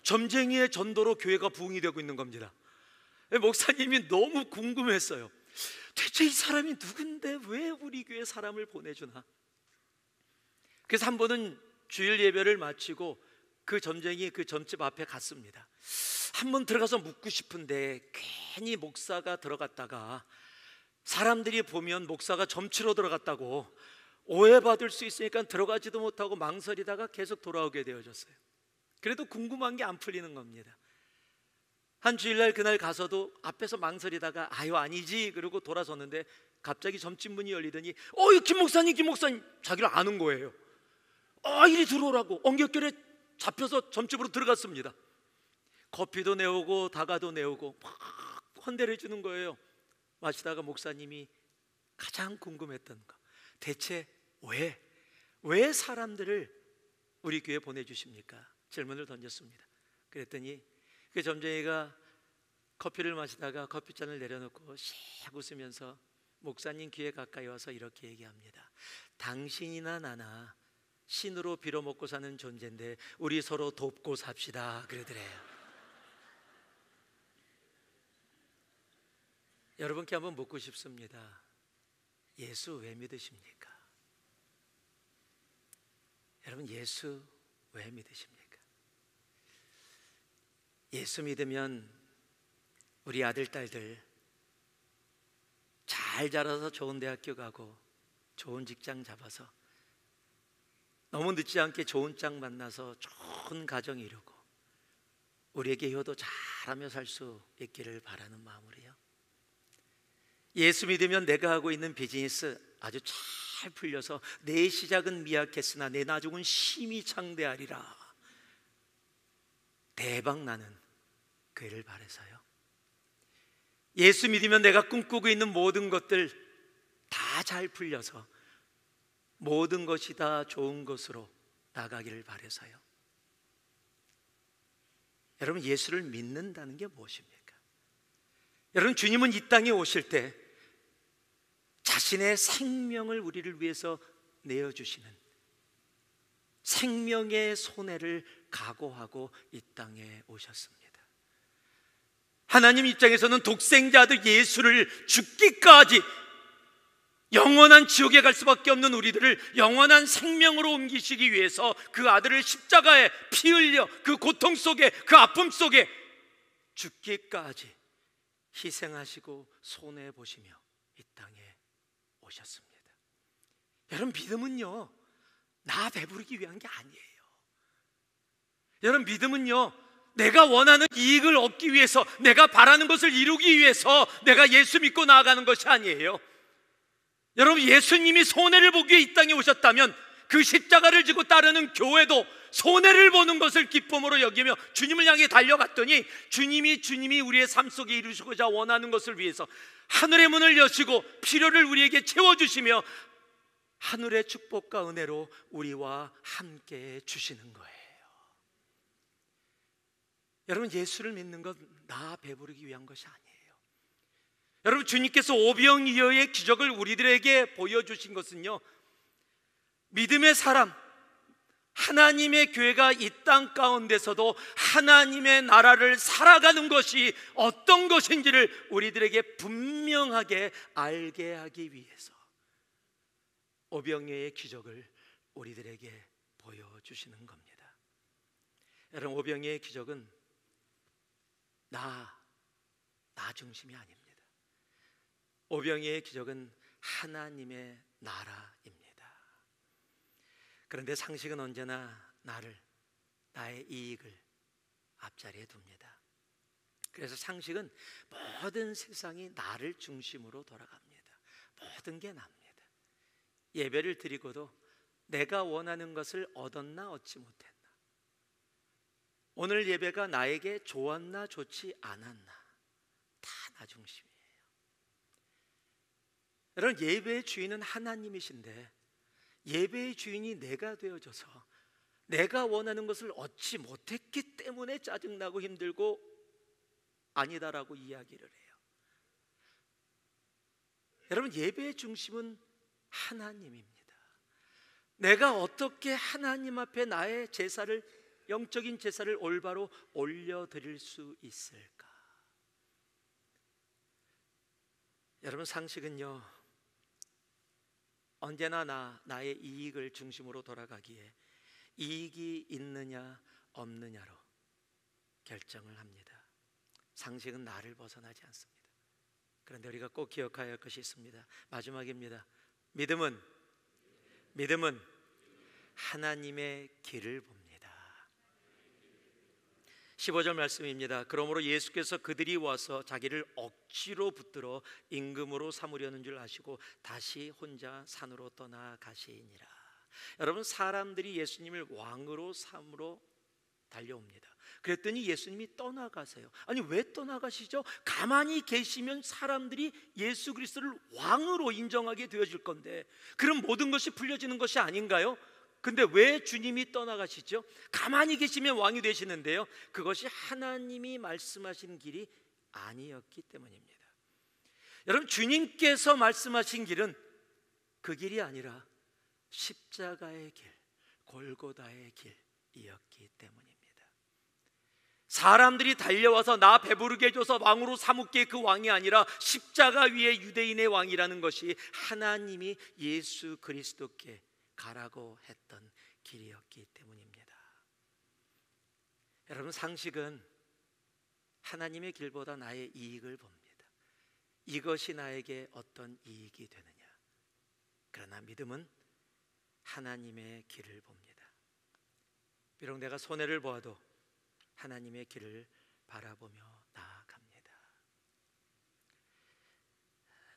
A: 점쟁이의 전도로 교회가 부흥이 되고 있는 겁니다. 목사님이 너무 궁금했어요. 대체 이 사람이 누군데 왜 우리 교회 사람을 보내주나? 그래서 한 번은 주일 예배를 마치고 그 점쟁이 그 점집 앞에 갔습니다. 한번 들어가서 묻고 싶은데 괜히 목사가 들어갔다가 사람들이 보면 목사가 점치러 들어갔다고 오해받을 수 있으니까 들어가지도 못하고 망설이다가 계속 돌아오게 되어졌어요. 그래도 궁금한 게 안 풀리는 겁니다. 한 주일날 그날 가서도 앞에서 망설이다가 아니지 그러고 돌아섰는데 갑자기 점집 문이 열리더니 김 목사님 자기를 아는 거예요. 이리 들어오라고 엉겹결에 잡혀서 점집으로 들어갔습니다. 커피도 내오고 다가도 내오고 막 헌대를 해주는 거예요. 마시다가 목사님이 가장 궁금했던 거, 대체 왜 사람들을 우리 교회에 보내주십니까? 질문을 던졌습니다. 그랬더니 그 점쟁이가 커피를 마시다가 커피잔을 내려놓고 씩 웃으면서 목사님 귀에 가까이 와서 이렇게 얘기합니다. 당신이나 나나 신으로 빌어먹고 사는 존재인데 우리 서로 돕고 삽시다 그러더래요. 여러분께 한번 묻고 싶습니다. 예수 왜 믿으십니까? 여러분, 예수 왜 믿으십니까? 예수 믿으면 우리 아들, 딸들 잘 자라서 좋은 대학교 가고 좋은 직장 잡아서 너무 늦지 않게 좋은 짝 만나서 좋은 가정 이루고 우리에게 효도 잘하며 살 수 있기를 바라는 마음으로요. 예수 믿으면 내가 하고 있는 비즈니스 아주 잘 풀려서 내 시작은 미약했으나 내 나중은 심히 창대하리라. 대박 나는 그 일을 바라서요. 예수 믿으면 내가 꿈꾸고 있는 모든 것들 다 잘 풀려서 모든 것이 다 좋은 것으로 나가기를 바라서요. 여러분, 예수를 믿는다는 게 무엇입니까? 여러분, 주님은 이 땅에 오실 때 자신의 생명을 우리를 위해서 내어주시는 생명의 손해를 각오하고 이 땅에 오셨습니다. 하나님 입장에서는 독생자 아들 예수를 죽기까지 영원한 지옥에 갈 수밖에 없는 우리들을 영원한 생명으로 옮기시기 위해서 그 아들을 십자가에 피 흘려 그 고통 속에, 그 아픔 속에 죽기까지 희생하시고 손해보시며 이 땅에 오셨습니다. 여러분, 믿음은요, 나 배부르기 위한 게 아니에요. 여러분, 믿음은요, 내가 원하는 이익을 얻기 위해서, 내가 바라는 것을 이루기 위해서 내가 예수 믿고 나아가는 것이 아니에요. 여러분, 예수님이 손해를 보기 위해 이 땅에 오셨다면 그 십자가를 지고 따르는 교회도 손해를 보는 것을 기쁨으로 여기며 주님을 향해 달려갔더니 주님이 우리의 삶 속에 이루시고자 원하는 것을 위해서 하늘의 문을 여시고 필요를 우리에게 채워주시며 하늘의 축복과 은혜로 우리와 함께 주시는 거예요. 여러분, 예수를 믿는 건 나 배부르기 위한 것이 아니에요. 여러분, 주님께서 오병이어의 기적을 우리들에게 보여주신 것은요, 믿음의 사람, 하나님의 교회가 이 땅 가운데서도 하나님의 나라를 살아가는 것이 어떤 것인지를 우리들에게 분명하게 알게 하기 위해서 오병이어의 기적을 우리들에게 보여주시는 겁니다. 여러분, 오병이어의 기적은 나 중심이 아닙니다. 오병이어의 기적은 하나님의 나라입니다. 그런데 상식은 언제나 나의 이익을 앞자리에 둡니다. 그래서 상식은 모든 세상이 나를 중심으로 돌아갑니다. 모든 게 납니다. 예배를 드리고도 내가 원하는 것을 얻었나 얻지 못했나, 오늘 예배가 나에게 좋았나 좋지 않았나, 다 나 중심이에요. 여러분, 예배의 주인은 하나님이신데 예배의 주인이 내가 되어져서 내가 원하는 것을 얻지 못했기 때문에 짜증나고 힘들고 아니다라고 이야기를 해요. 여러분, 예배의 중심은 하나님입니다. 내가 어떻게 하나님 앞에 나의 제사를, 영적인 제사를 올바로 올려드릴 수 있을까? 여러분, 상식은요, 언제나 나의 이익을 중심으로 돌아가기에 이익이 있느냐 없느냐로 결정을 합니다. 상식은 나를 벗어나지 않습니다. 그런데 우리가 꼭 기억해야 할 것이 있습니다. 마지막입니다. 믿음은 하나님의 길을 봅니다. 15절 말씀입니다. 그러므로 예수께서 그들이 와서 자기를 억지로 붙들어 임금으로 삼으려는 줄 아시고 다시 혼자 산으로 떠나가시니라. 여러분, 사람들이 예수님을 왕으로 삼으러 달려옵니다. 그랬더니 예수님이 떠나가세요. 아니, 왜 떠나가시죠? 가만히 계시면 사람들이 예수 그리스도를 왕으로 인정하게 되어질 건데, 그럼 모든 것이 풀려지는 것이 아닌가요? 근데 왜 주님이 떠나가시죠? 가만히 계시면 왕이 되시는데요, 그것이 하나님이 말씀하신 길이 아니었기 때문입니다. 여러분, 주님께서 말씀하신 길은 그 길이 아니라 십자가의 길, 골고다의 길이었기 때문입니다. 사람들이 달려와서 나 배부르게 해줘서 왕으로 삼을게, 그 왕이 아니라 십자가 위에 유대인의 왕이라는 것이 하나님이 예수 그리스도께 가라고 했던 길이었기 때문입니다. 여러분, 상식은 하나님의 길보다 나의 이익을 봅니다. 이것이 나에게 어떤 이익이 되느냐. 그러나 믿음은 하나님의 길을 봅니다. 비록 내가 손해를 보아도 하나님의 길을 바라보며 나아갑니다.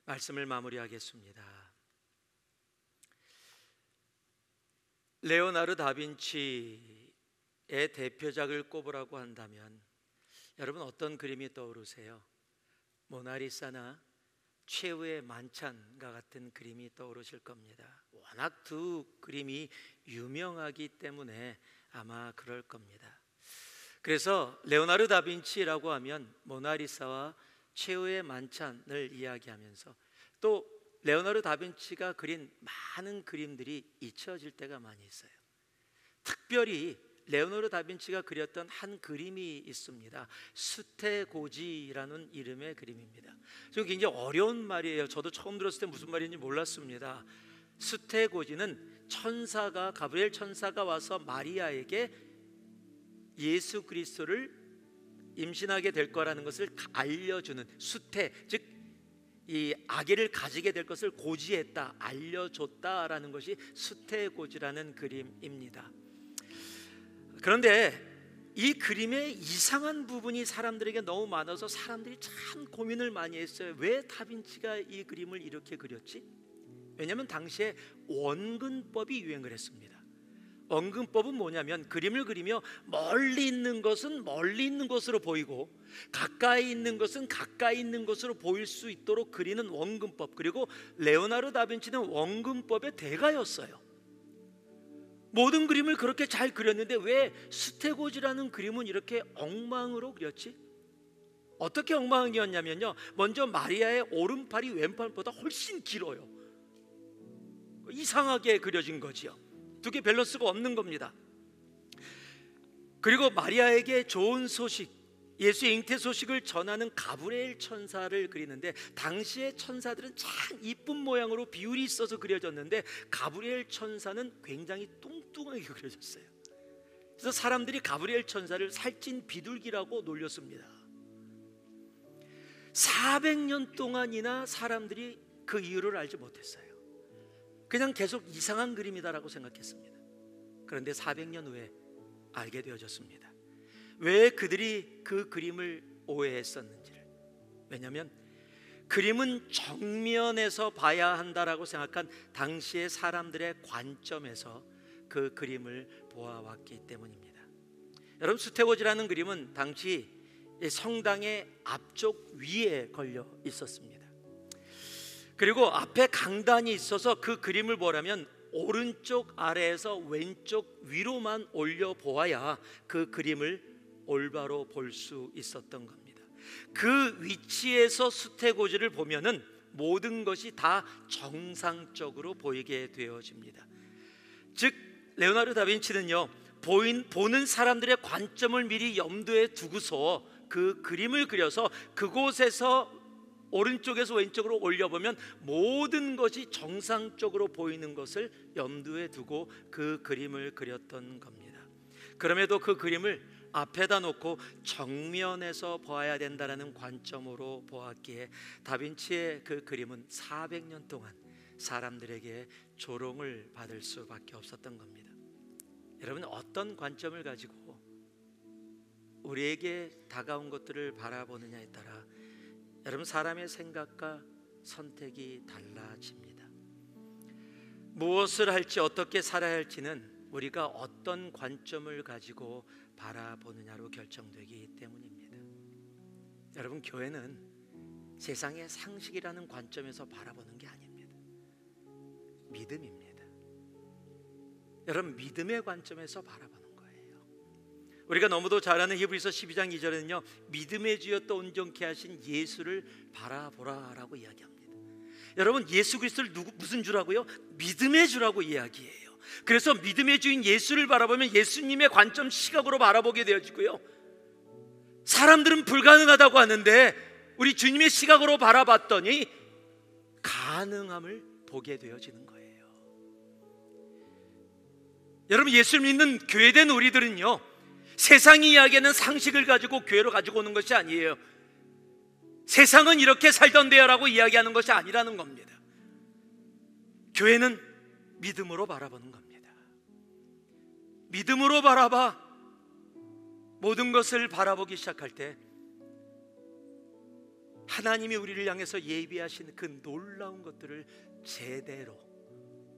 A: 말씀을 마무리하겠습니다. 레오나르도 다빈치의 대표작을 꼽으라고 한다면 여러분, 어떤 그림이 떠오르세요? 모나리사나 최후의 만찬과 같은 그림이 떠오르실 겁니다. 워낙 두 그림이 유명하기 때문에 아마 그럴 겁니다. 그래서 레오나르도 다빈치라고 하면 모나리사와 최후의 만찬을 이야기하면서 또 레오나르도 다빈치가 그린 많은 그림들이 잊혀질 때가 많이 있어요. 특별히 레오나르도 다빈치가 그렸던 한 그림이 있습니다. 수태고지라는 이름의 그림입니다. 좀 굉장히 어려운 말이에요. 저도 처음 들었을 때 무슨 말인지 몰랐습니다. 수태고지는 천사가, 가브리엘 천사가 와서 마리아에게 예수 그리스도를 임신하게 될 거라는 것을 알려주는, 수태, 즉 이 아기를 가지게 될 것을 고지했다, 알려줬다라는 것이 수태고지라는 그림입니다. 그런데 이 그림에 이상한 부분이 사람들에게 너무 많아서 사람들이 참 고민을 많이 했어요. 왜 다빈치가 이 그림을 이렇게 그렸지? 왜냐하면 당시에 원근법이 유행을 했습니다. 원근법은 뭐냐면 그림을 그리며 멀리 있는 것은 멀리 있는 것으로 보이고 가까이 있는 것은 가까이 있는 것으로 보일 수 있도록 그리는 원근법. 그리고 레오나르도 다빈치는 원근법의 대가였어요. 모든 그림을 그렇게 잘 그렸는데 왜 수태고지라는 그림은 이렇게 엉망으로 그렸지? 어떻게 엉망이었냐면요, 먼저 마리아의 오른팔이 왼팔보다 훨씬 길어요. 이상하게 그려진 거지요. 두 개 밸런스가 없는 겁니다. 그리고 마리아에게 좋은 소식, 예수의 잉태 소식을 전하는 가브리엘 천사를 그리는데 당시의 천사들은 참 이쁜 모양으로 비율이 있어서 그려졌는데 가브리엘 천사는 굉장히 뚱뚱하게 그려졌어요. 그래서 사람들이 가브리엘 천사를 살찐 비둘기라고 놀렸습니다. 400년 동안이나 사람들이 그 이유를 알지 못했어요. 그냥 계속 이상한 그림이다라고 생각했습니다. 그런데 400년 후에 알게 되어졌습니다. 왜 그들이 그 그림을 오해했었는지를. 왜냐하면 그림은 정면에서 봐야 한다라고 생각한 당시의 사람들의 관점에서 그 그림을 보아왔기 때문입니다. 여러분, 수태고지라는 그림은 당시 성당의 앞쪽 위에 걸려 있었습니다. 그리고 앞에 강단이 있어서 그 그림을 보려면 오른쪽 아래에서 왼쪽 위로만 올려 보아야 그 그림을 올바로 볼 수 있었던 겁니다. 그 위치에서 수태고지를 보면은 모든 것이 다 정상적으로 보이게 되어집니다. 즉 레오나르도 다빈치는요, 보는 사람들의 관점을 미리 염두에 두고서 그 그림을 그려서 그곳에서 오른쪽에서 왼쪽으로 올려보면 모든 것이 정상적으로 보이는 것을 염두에 두고 그 그림을 그렸던 겁니다. 그럼에도 그 그림을 앞에다 놓고 정면에서 보아야 된다는 관점으로 보았기에 다빈치의 그 그림은 400년 동안 사람들에게 조롱을 받을 수밖에 없었던 겁니다. 여러분, 어떤 관점을 가지고 우리에게 다가온 것들을 바라보느냐에 따라 여러분, 사람의 생각과 선택이 달라집니다. 무엇을 할지, 어떻게 살아야 할지는 우리가 어떤 관점을 가지고 바라보느냐로 결정되기 때문입니다. 여러분, 교회는 세상의 상식이라는 관점에서 바라보는 게 아닙니다. 믿음입니다. 여러분, 믿음의 관점에서 바라보는 거예요. 우리가 너무도 잘 아는 히브리서 12장 2절에는요, 믿음의 주였다 온전케 하신 예수를 바라보라라고 이야기합니다. 여러분, 예수 그리스도를 무슨 주라고요? 믿음의 주라고 이야기해요. 그래서 믿음의 주인 예수를 바라보면 예수님의 관점, 시각으로 바라보게 되어지고요, 사람들은 불가능하다고 하는데 우리 주님의 시각으로 바라봤더니 가능함을 보게 되어지는 거예요. 여러분, 예수를 믿는 교회된 우리들은요, 세상이 이야기하는 상식을 가지고 교회로 가지고 오는 것이 아니에요. 세상은 이렇게 살던데요라고 이야기하는 것이 아니라는 겁니다. 교회는 믿음으로 바라보는 겁니다. 믿음으로 바라봐. 모든 것을 바라보기 시작할 때 하나님이 우리를 향해서 예비하신 그 놀라운 것들을 제대로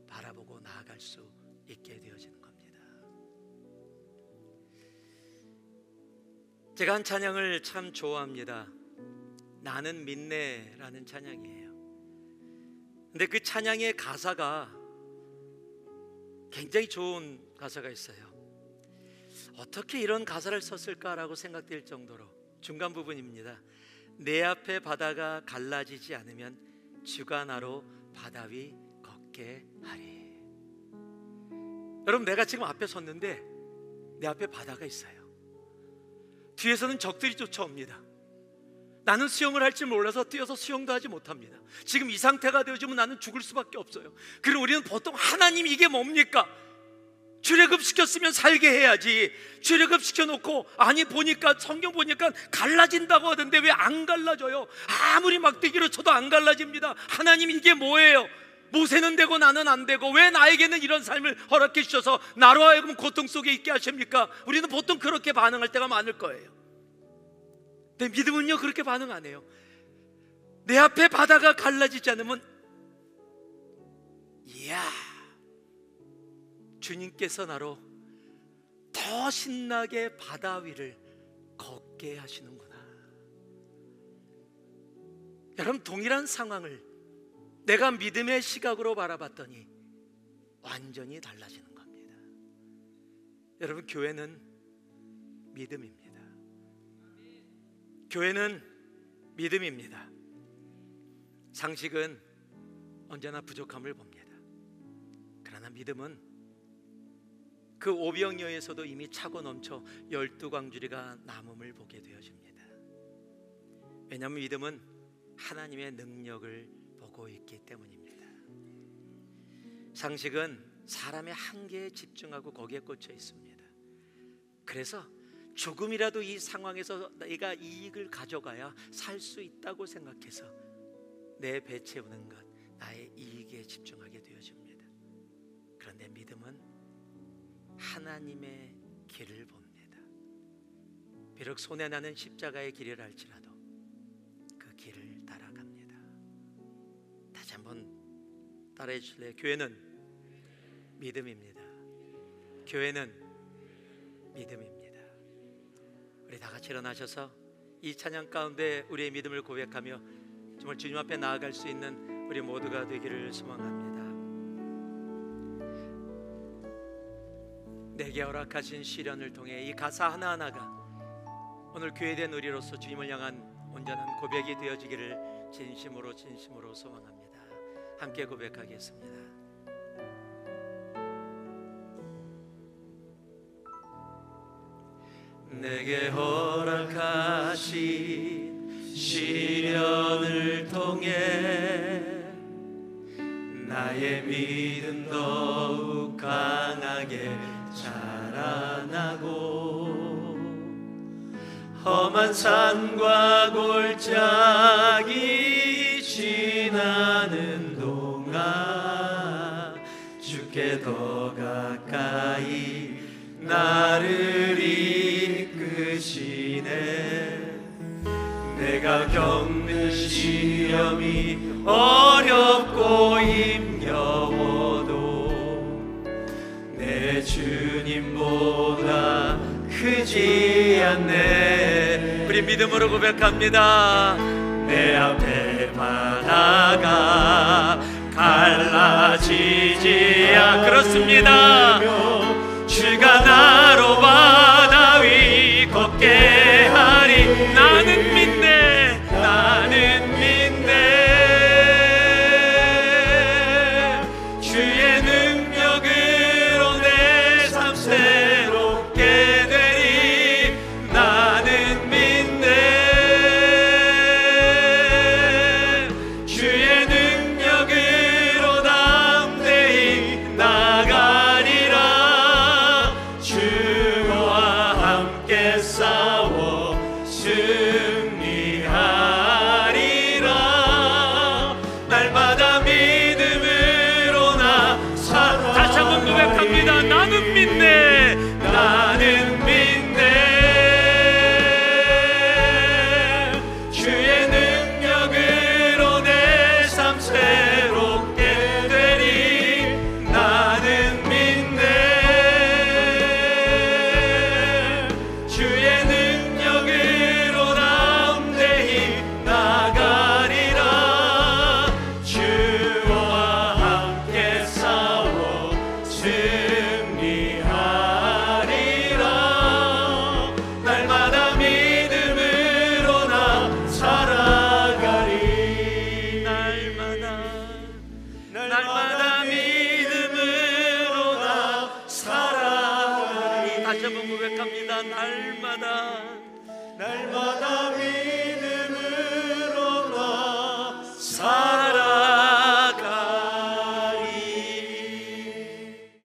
A: 바라보고 나아갈 수 있게 되어지는 겁니다. 제가 한 찬양을 참 좋아합니다. 나는 믿네라는 찬양이에요. 근데 그 찬양의 가사가 굉장히 좋은 가사가 있어요. 어떻게 이런 가사를 썼을까라고 생각될 정도로 중간 부분입니다. 내 앞에 바다가 갈라지지 않으면 주가 나로 바다 위 걷게 하리. 여러분, 내가 지금 앞에 섰는데 내 앞에 바다가 있어요. 뒤에서는 적들이 쫓아옵니다. 나는 수영을 할 줄 몰라서 뛰어서 수영도 하지 못합니다. 지금 이 상태가 되어지면 나는 죽을 수밖에 없어요. 그럼 우리는 보통 하나님 이게 뭡니까? 출애굽 시켰으면 살게 해야지. 출애굽 시켜놓고 아니 보니까 성경 보니까 갈라진다고 하던데 왜 안 갈라져요? 아무리 막대기로 쳐도 안 갈라집니다. 하나님 이게 뭐예요? 모세는 되고 나는 안 되고 왜 나에게는 이런 삶을 허락해 주셔서 나로 하여금 고통 속에 있게 하십니까? 우리는 보통 그렇게 반응할 때가 많을 거예요. 내 믿음은요 그렇게 반응 안 해요. 내 앞에 바다가 갈라지지 않으면 이야, 주님께서 나로 더 신나게 바다 위를 걷게 하시는구나. 여러분, 동일한 상황을 내가 믿음의 시각으로 바라봤더니 완전히 달라지는 겁니다. 여러분, 교회는 믿음입니다. 교회는 믿음입니다. 상식은 언제나 부족함을 봅니다. 그러나 믿음은 그 오병이어에서도 이미 차고 넘쳐 12광주리가 남음을 보게 되어집니다. 왜냐하면 믿음은 하나님의 능력을 보고 있기 때문입니다. 상식은 사람의 한계에 집중하고 거기에 꽂혀 있습니다. 그래서 조금이라도 이 상황에서 내가 이익을 가져가야 살 수 있다고 생각해서 내 배 채우는 것, 나의 이익에 집중하게 되어집니다. 그런데 믿음은 하나님의 길을 봅니다. 비록 손해나는 십자가의 길을 알지라도 그 길을 따라갑니다. 다시 한번 따라해 주실래요? 교회는 믿음입니다. 교회는 믿음입니다. 우리 다 같이 일어나셔서 이 찬양 가운데 우리의 믿음을 고백하며 정말 주님 앞에 나아갈 수 있는 우리 모두가 되기를 소망합니다. 내게 허락하신 시련을 통해 이 가사 하나하나가 오늘 교회된 우리로서 주님을 향한 온전한 고백이 되어지기를 진심으로 소망합니다. 함께 고백하겠습니다. 내게 허락하신 시련을 통해 나의 믿음 더욱 강하게 자라나고 험한 산과 골짜기 지나는 동안 주께 더 가까이 나를 이끄시네. 내가 겪는 시험이 어렵고 힘겨워도 내 주님보다 크지 않네. 우리 믿음으로 고백합니다. 내 앞에 바다가 갈라지지 않. 그렇습니다. 주가 나로 바다 위 걷게 하리. 나는 믿네, 나는 믿네. 주의 능력으로 내 삶 새롭게 되리. 나는 믿네. 주의 능력으로 담대히 나가리라. 주 고백합니다. 날마다
B: 믿음으로 나